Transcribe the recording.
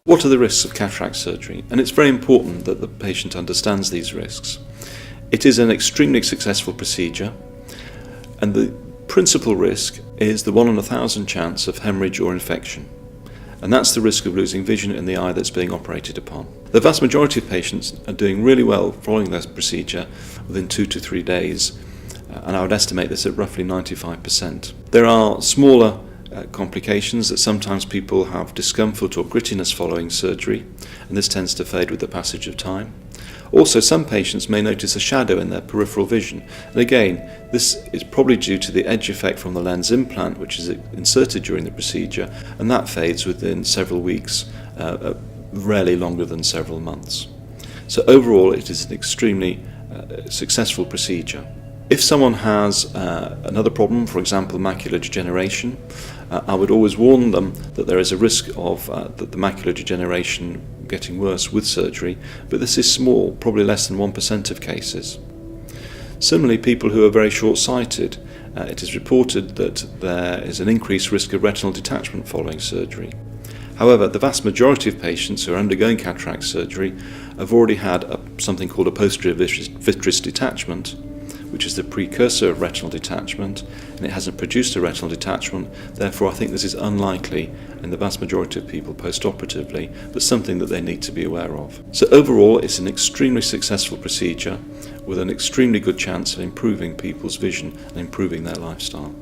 What are the risks of cataract surgery? And it's very important that the patient understands these risks. It is an extremely successful procedure, and the principal risk is the 1 in 1,000 chance of hemorrhage or infection. And that's the risk of losing vision in the eye that's being operated upon. The vast majority of patients are doing really well following this procedure within 2 to 3 days, and I would estimate this at roughly 95%. There are smaller complications that sometimes people have discomfort or grittiness following surgery, and this tends to fade with the passage of time. Also, some patients may notice a shadow in their peripheral vision, and again, this is probably due to the edge effect from the lens implant, which is inserted during the procedure, and that fades within several weeks, rarely longer than several months. So overall, it is an extremely successful procedure. If someone has another problem, for example macular degeneration, I would always warn them that there is a risk of the macular degeneration getting worse with surgery, but this is small, probably less than 1% of cases. Similarly, people who are very short-sighted, it is reported that there is an increased risk of retinal detachment following surgery. However, the vast majority of patients who are undergoing cataract surgery have already had something called a posterior vitreous detachment, which is the precursor of retinal detachment, and it hasn't produced a retinal detachment. Therefore, I think this is unlikely in the vast majority of people post-operatively, but something that they need to be aware of. So overall, it's an extremely successful procedure with an extremely good chance of improving people's vision and improving their lifestyle.